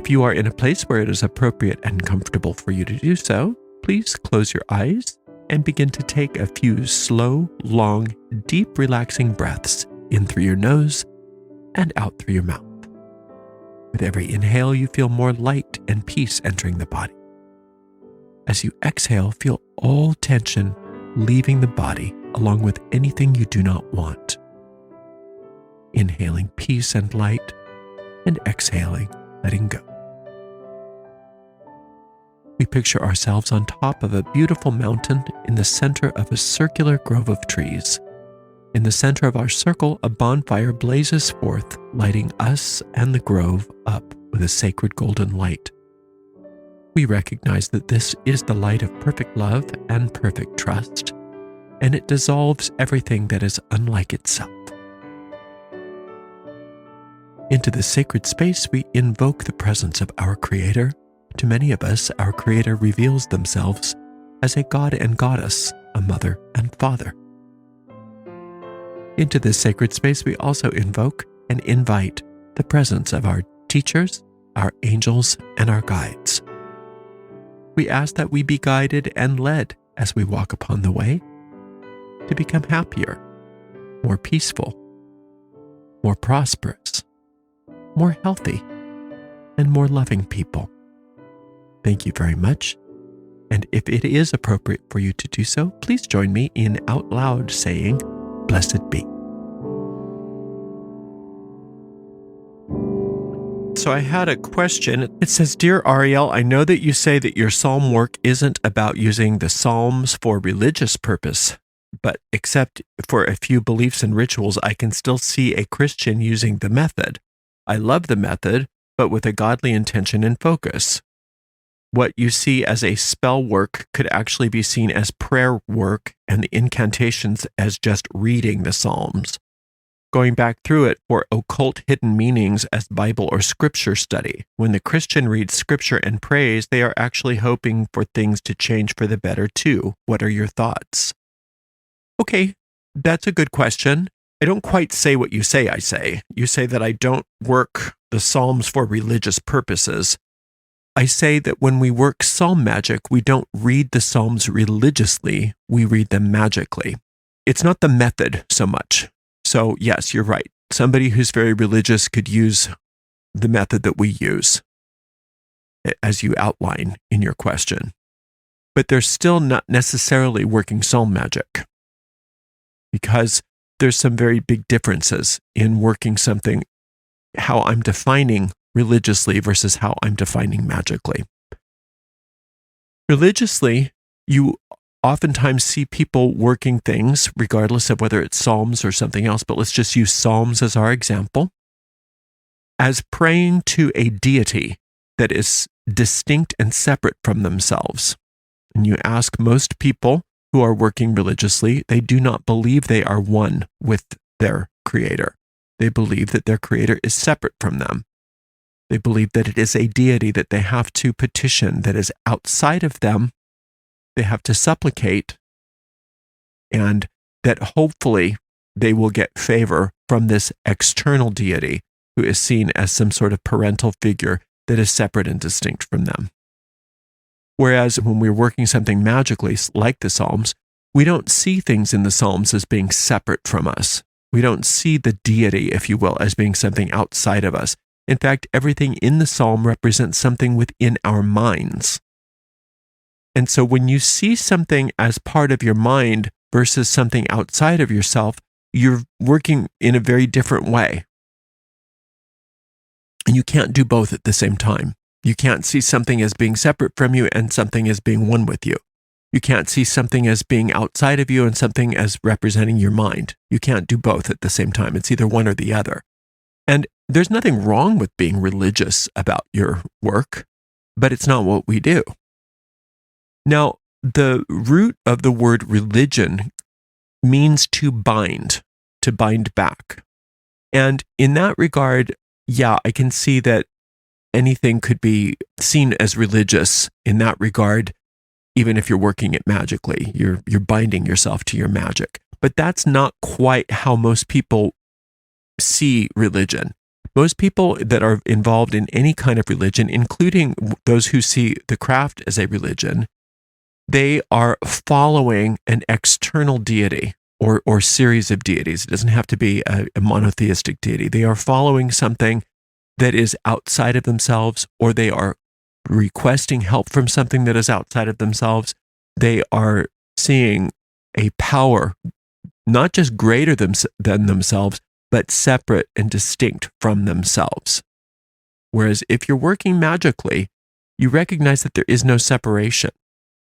If you are in a place where it is appropriate and comfortable for you to do so, please close your eyes and begin to take a few slow, long, deep, relaxing breaths in through your nose and out through your mouth. With every inhale, you feel more light and peace entering the body. As you exhale, feel all tension leaving the body along with anything you do not want. Inhaling peace and light, and exhaling, letting go. We picture ourselves on top of a beautiful mountain in the center of a circular grove of trees. In the center of our circle, a bonfire blazes forth, lighting us and the grove up with a sacred golden light. We recognize that this is the light of perfect love and perfect trust, and it dissolves everything that is unlike itself. Into this sacred space, we invoke the presence of our Creator. To many of us, our Creator reveals themselves as a god and goddess, a mother and father. Into this sacred space, we also invoke and invite the presence of our teachers, our angels, and our guides. We ask that we be guided and led as we walk upon the way to become happier, more peaceful, more prosperous, more healthy, and more loving people. Thank you very much. And if it is appropriate for you to do so, please join me in out loud saying, "Blessed be." So I had a question. It says, "Dear Ariel, I know that you say that your psalm work isn't about using the psalms for religious purpose, but except for a few beliefs and rituals, I can still see a Christian using the method. I love the method, but with a godly intention and focus. What you see as a spell work could actually be seen as prayer work, and the incantations as just reading the Psalms. Going back through it for occult hidden meanings as Bible or scripture study. When the Christian reads scripture and prays, they are actually hoping for things to change for the better too. What are your thoughts?" Okay, that's a good question. I don't quite say what you say I say. You say that I don't work the Psalms for religious purposes. I say that when we work psalm magic, we don't read the Psalms religiously, we read them magically. It's not the method so much. So yes, you're right. Somebody who's very religious could use the method that we use, as you outline in your question. But they're still not necessarily working psalm magic, because there's some very big differences in working something, how I'm defining religiously versus how I'm defining magically. Religiously, you oftentimes see people working things, regardless of whether it's psalms or something else, but let's just use psalms as our example, as praying to a deity that is distinct and separate from themselves. And you ask most people who are working religiously, they do not believe they are one with their Creator. They believe that their Creator is separate from them. They believe that it is a deity that they have to petition, that is outside of them. They have to supplicate, and that hopefully they will get favor from this external deity who is seen as some sort of parental figure that is separate and distinct from them. Whereas when we're working something magically, like the Psalms, we don't see things in the Psalms as being separate from us. We don't see the deity, if you will, as being something outside of us. In fact, everything in the Psalm represents something within our minds. And so when you see something as part of your mind versus something outside of yourself, you're working in a very different way. And you can't do both at the same time. You can't see something as being separate from you and something as being one with you. You can't see something as being outside of you and something as representing your mind. You can't do both at the same time. It's either one or the other. And there's nothing wrong with being religious about your work, but it's not what we do. Now, the root of the word religion means to bind back. And in that regard, yeah, I can see that anything could be seen as religious in that regard, even if you're working it magically. You're binding yourself to your magic. But that's not quite how most people see religion. Most people that are involved in any kind of religion, including those who see the craft as a religion, they are following an external deity or series of deities. It doesn't have to be a monotheistic deity. They are following something that is outside of themselves, or they are requesting help from something that is outside of themselves. They are seeing a power not just greater than themselves, but separate and distinct from themselves. Whereas if you're working magically, you recognize that there is no separation.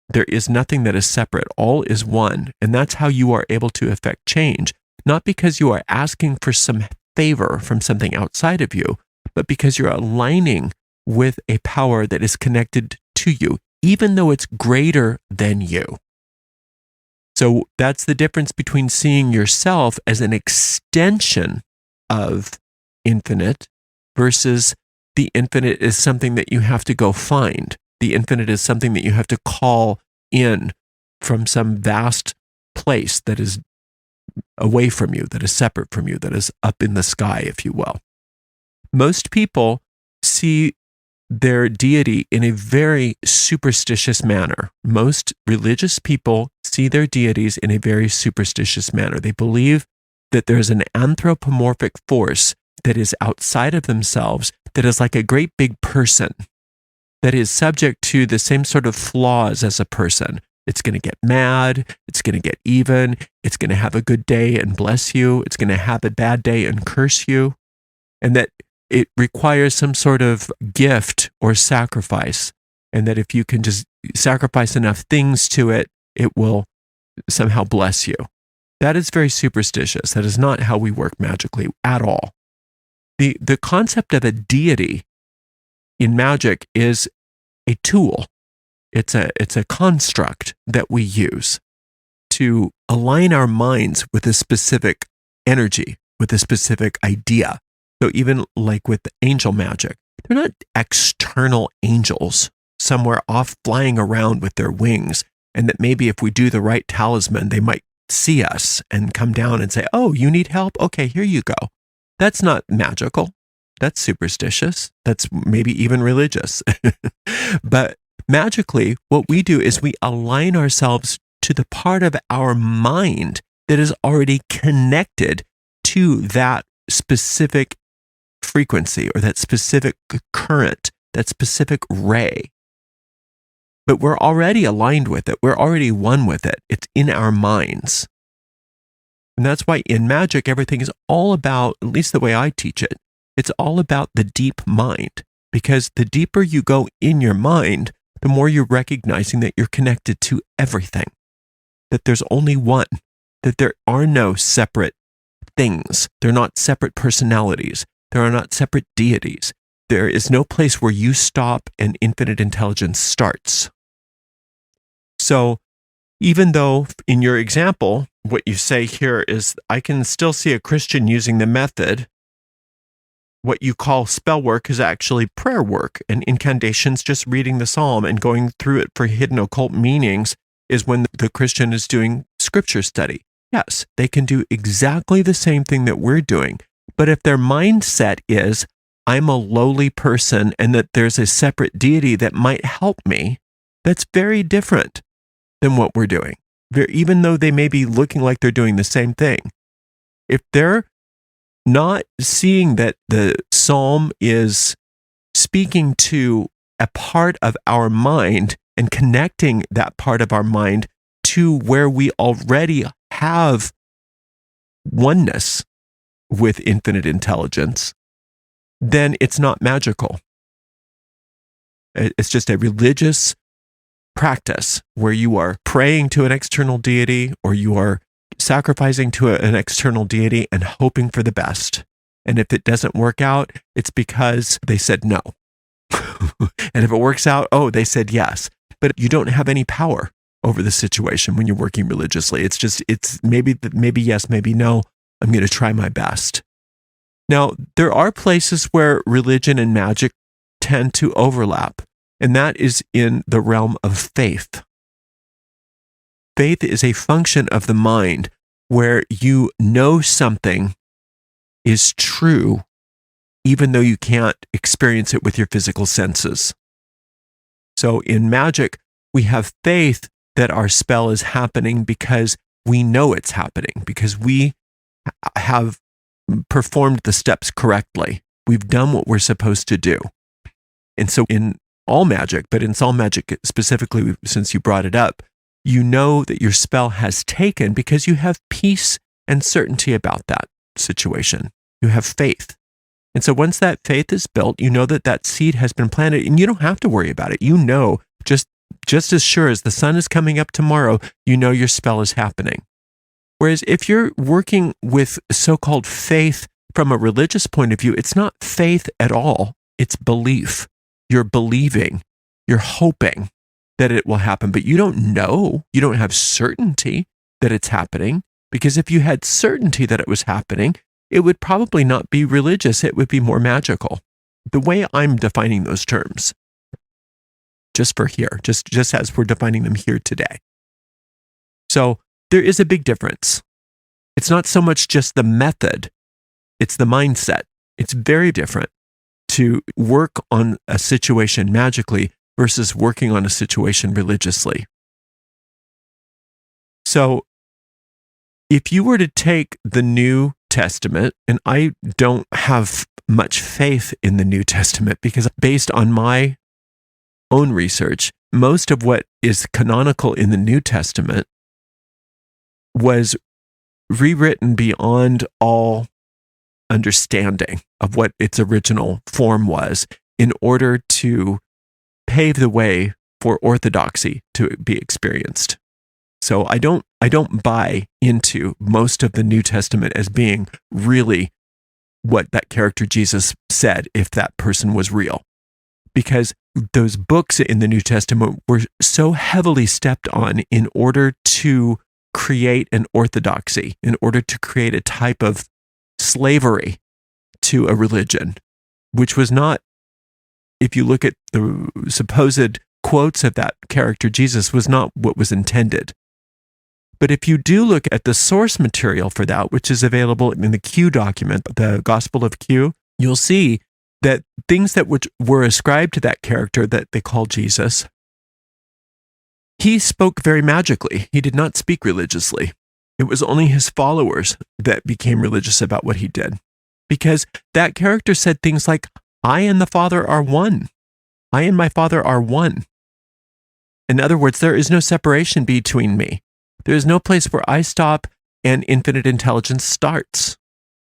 There is nothing that is separate. All is one. And that's how you are able to effect change, not because you are asking for some favor from something outside of you, but because you're aligning with a power that is connected to you, even though it's greater than you. So that's the difference between seeing yourself as an extension of infinite versus the infinite is something that you have to go find. The infinite is something that you have to call in from some vast place that is away from you, that is separate from you, that is up in the sky, if you will. Most people see their deity in a very superstitious manner. Most religious people see their deities in a very superstitious manner. They believe that there's an anthropomorphic force that is outside of themselves, that is like a great big person, that is subject to the same sort of flaws as a person. It's going to get mad, it's going to get even, it's going to have a good day and bless you, it's going to have a bad day and curse you, and that it requires some sort of gift or sacrifice, and that if you can just sacrifice enough things to it, it will somehow bless you. That is very superstitious. That is not how we work magically at all. The concept of a deity in magic is a tool. It's a construct that we use to align our minds with a specific energy, with a specific idea. So even like with angel magic, they're not external angels somewhere off flying around with their wings, and that maybe if we do the right talisman, they might see us and come down and say, "Oh, you need help? Okay, here you go." That's not magical. That's superstitious. That's maybe even religious. But magically, what we do is we align ourselves to the part of our mind that is already connected to that specific frequency or that specific current, that specific ray. But we're already aligned with it. We're already one with it. It's in our minds. And that's why in magic, everything is all about, at least the way I teach it, it's all about the deep mind. Because the deeper you go in your mind, the more you're recognizing that you're connected to everything. That there's only one. That there are no separate things. They're not separate personalities. There are not separate deities. There is no place where you stop and infinite intelligence starts. So even though in your example, what you say here is, I can still see a Christian using the method, what you call spell work is actually prayer work, and incantations, just reading the psalm and going through it for hidden occult meanings, is when the Christian is doing scripture study. Yes, they can do exactly the same thing that we're doing. But if their mindset is, I'm a lowly person and that there's a separate deity that might help me, that's very different than what we're doing. Even though they may be looking like they're doing the same thing. If they're not seeing that the psalm is speaking to a part of our mind and connecting that part of our mind to where we already have oneness with infinite intelligence, then it's not magical. It's just a religious practice where you are praying to an external deity or you are sacrificing to an external deity and hoping for the best. And if it doesn't work out, it's because they said no. And if it works out, oh, they said yes. But you don't have any power over the situation when you're working religiously. It's maybe yes, maybe no. I'm going to try my best. Now, there are places where religion and magic tend to overlap, and that is in the realm of faith. Faith is a function of the mind where you know something is true even though you can't experience it with your physical senses. So in magic, we have faith that our spell is happening because we know it's happening, because we have performed the steps correctly. We've done what we're supposed to do. And so in all magic, but in soul magic specifically, since you brought it up, you know that your spell has taken because you have peace and certainty about that situation. You have faith. And so once that faith is built, you know that that seed has been planted and you don't have to worry about it. You know, just as sure as the sun is coming up tomorrow, you know your spell is happening. Whereas if you're working with so-called faith from a religious point of view, it's not faith at all. It's belief. You're believing. You're hoping that it will happen, but you don't know. You don't have certainty that it's happening, because if you had certainty that it was happening, it would probably not be religious. It would be more magical. The way I'm defining those terms, just for here, just as we're defining them here today. So there is a big difference. It's not so much just the method, it's the mindset. It's very different to work on a situation magically versus working on a situation religiously. So if you were to take the New Testament, and I don't have much faith in the New Testament because based on my own research, most of what is canonical in the New Testament was rewritten beyond all understanding of what its original form was in order to pave the way for orthodoxy to be experienced. So I don't buy into most of the New Testament as being really what that character Jesus said if that person was real. Because those books in the New Testament were so heavily stepped on in order to create an orthodoxy, in order to create a type of slavery to a religion, which was not, if you look at the supposed quotes of that character Jesus, was not what was intended. But if you do look at the source material for that, which is available in the Q document, the Gospel of Q, you'll see that things that were ascribed to that character that they call Jesus, he spoke very magically. He did not speak religiously. It was only his followers that became religious about what he did. Because that character said things like, I and the Father are one. I and my Father are one. In other words, there is no separation between me. There is no place where I stop and infinite intelligence starts.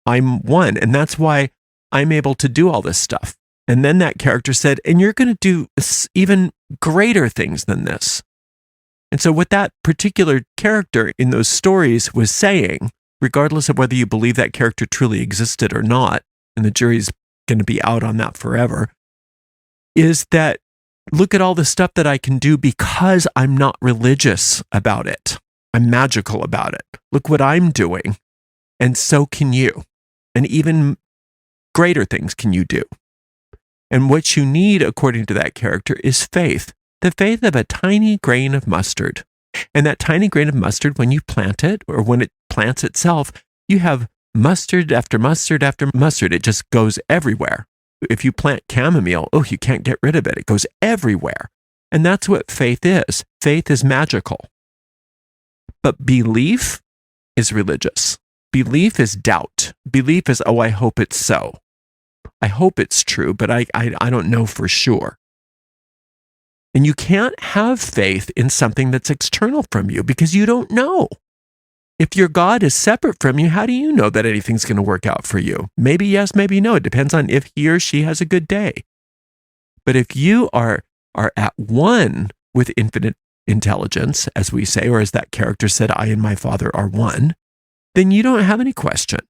I'm one, and that's why I'm able to do all this stuff. And then that character said, and you're going to do even greater things than this. And so what that particular character in those stories was saying, regardless of whether you believe that character truly existed or not, and the jury's going to be out on that forever, is that look at all the stuff that I can do because I'm not religious about it. I'm magical about it. Look what I'm doing. And so can you. And even greater things can you do. And what you need, according to that character, is faith. The faith of a tiny grain of mustard. And that tiny grain of mustard, when you plant it, or when it plants itself, you have mustard after mustard after mustard. It just goes everywhere. If you plant chamomile, you can't get rid of it. It goes everywhere. And that's what faith is. Faith is magical. But belief is religious. Belief is doubt. Belief is, I hope it's so. I hope it's true, but I don't know for sure. And you can't have faith in something that's external from you because you don't know. If your God is separate from you, how do you know that anything's going to work out for you? Maybe yes, maybe no. It depends on if he or she has a good day. But if you are at one with infinite intelligence, as we say, or as that character said, I and my Father are one, then you don't have any question.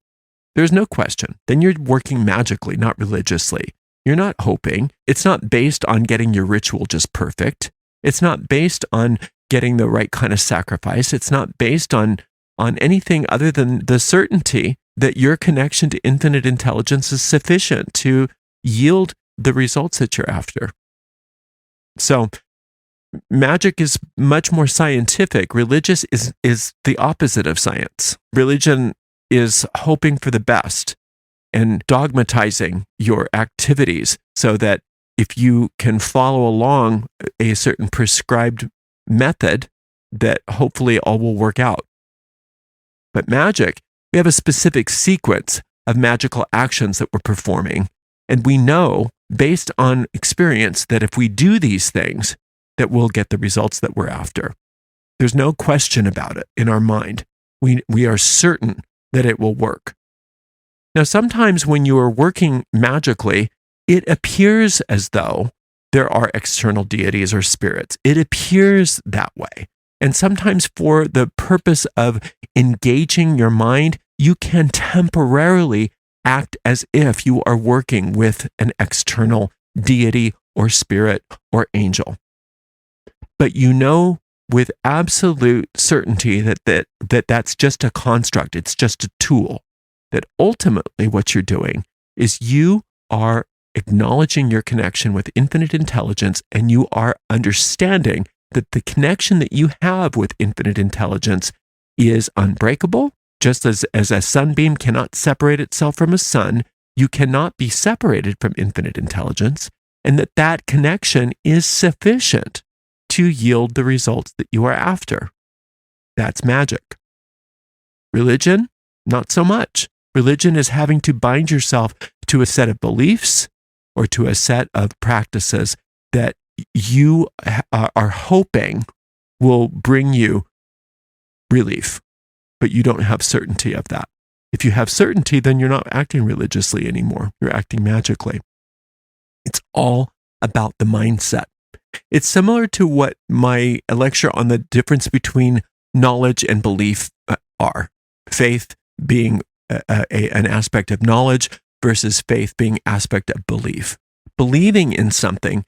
There's no question. Then you're working magically, not religiously. You're not hoping. It's not based on getting your ritual just perfect. It's not based on getting the right kind of sacrifice. It's not based on anything other than the certainty that your connection to infinite intelligence is sufficient to yield the results that you're after. So magic is much more scientific. Religious is the opposite of science. Religion is hoping for the best. and dogmatizing your activities so that if you can follow along a certain prescribed method, that hopefully all will work out. But magic, we have a specific sequence of magical actions that we're performing. And we know, based on experience, that if we do these things, that we'll get the results that we're after. There's no question about it in our mind. We are certain that it will work. Now, sometimes when you are working magically, it appears as though there are external deities or spirits. It appears that way. And sometimes for the purpose of engaging your mind, you can temporarily act as if you are working with an external deity or spirit or angel. But you know with absolute certainty that that's just a construct. It's just a tool. That ultimately what you're doing is you are acknowledging your connection with infinite intelligence, and you are understanding that the connection that you have with infinite intelligence is unbreakable. Just as a sunbeam cannot separate itself from a sun, you cannot be separated from infinite intelligence, and that connection is sufficient to yield the results that you are after. That's magic. Religion, not so much. Religion is having to bind yourself to a set of beliefs or to a set of practices that you are hoping will bring you relief, but you don't have certainty of that. If you have certainty, then you're not acting religiously anymore. You're acting magically. It's all about the mindset. It's similar to what my lecture on the difference between knowledge and belief are. Faith being an aspect of knowledge versus faith being aspect of belief. Believing in something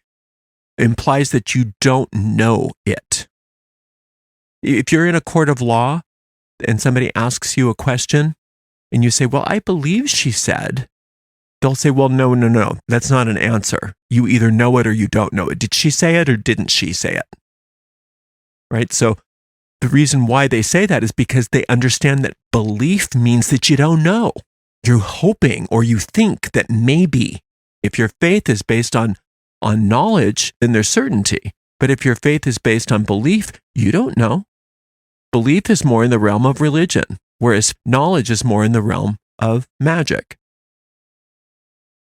implies that you don't know it. If you're in a court of law and somebody asks you a question and you say, well, I believe she said, they'll say, well, no, that's not an answer. You either know it or you don't know it. Did she say it or didn't she say it? Right? So the reason why they say that is because they understand that belief means that you don't know. You're hoping or you think that maybe. If your faith is based on knowledge, then there's certainty. But if your faith is based on belief, you don't know. Belief is more in the realm of religion, whereas knowledge is more in the realm of magic.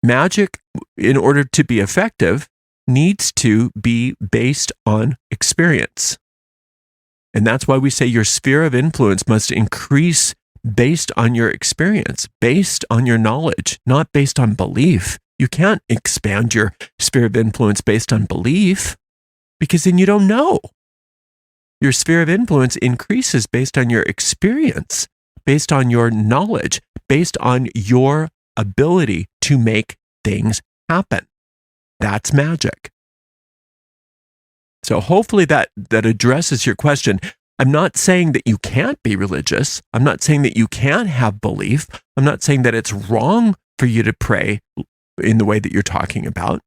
Magic, in order to be effective, needs to be based on experience. And that's why we say your sphere of influence must increase based on your experience, based on your knowledge, not based on belief. You can't expand your sphere of influence based on belief because then you don't know. Your sphere of influence increases based on your experience, based on your knowledge, based on your ability to make things happen. That's magic. So hopefully that addresses your question. I'm not saying that you can't be religious. I'm not saying that you can't have belief. I'm not saying that it's wrong for you to pray in the way that you're talking about,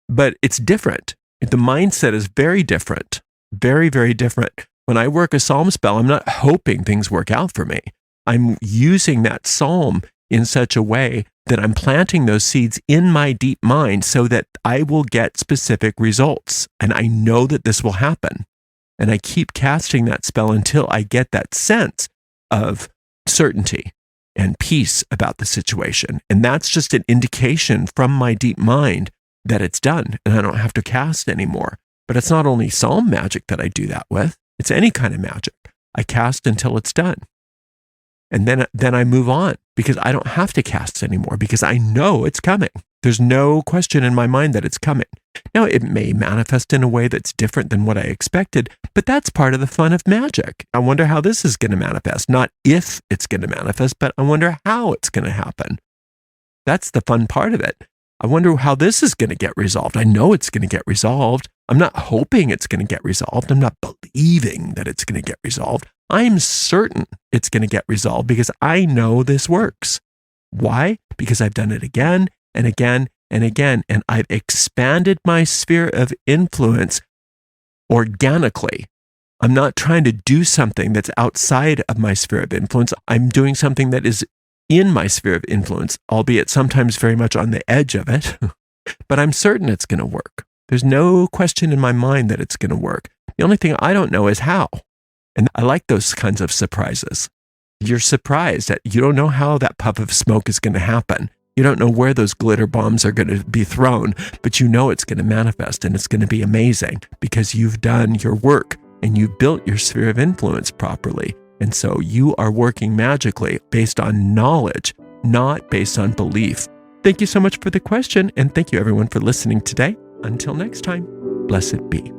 but it's different. The mindset is very different, very, very different. When I work a psalm spell, I'm not hoping things work out for me. I'm using that psalm in such a way that I'm planting those seeds in my deep mind so that I will get specific results. And I know that this will happen. And I keep casting that spell until I get that sense of certainty and peace about the situation. And that's just an indication from my deep mind that it's done and I don't have to cast anymore. But it's not only psalm magic that I do that with. It's any kind of magic. I cast until it's done. And then I move on because I don't have to cast anymore because I know it's coming. There's no question in my mind that it's coming. Now, it may manifest in a way that's different than what I expected, but that's part of the fun of magic. I wonder how this is going to manifest. Not if it's going to manifest, but I wonder how it's going to happen. That's the fun part of it. I wonder how this is going to get resolved. I know it's going to get resolved. I'm not hoping it's going to get resolved. I'm not believing that it's going to get resolved. I'm certain it's going to get resolved because I know this works. Why? Because I've done it again and again and again, and I've expanded my sphere of influence organically. I'm not trying to do something that's outside of my sphere of influence. I'm doing something that is in my sphere of influence, albeit sometimes very much on the edge of it, but I'm certain it's going to work. There's no question in my mind that it's going to work. The only thing I don't know is how. And I like those kinds of surprises. You're surprised that you don't know how that puff of smoke is going to happen. You don't know where those glitter bombs are going to be thrown, but you know it's going to manifest and it's going to be amazing because you've done your work and you've built your sphere of influence properly. And so you are working magically based on knowledge, not based on belief. Thank you so much for the question, and thank you everyone for listening today. Until next time, blessed be.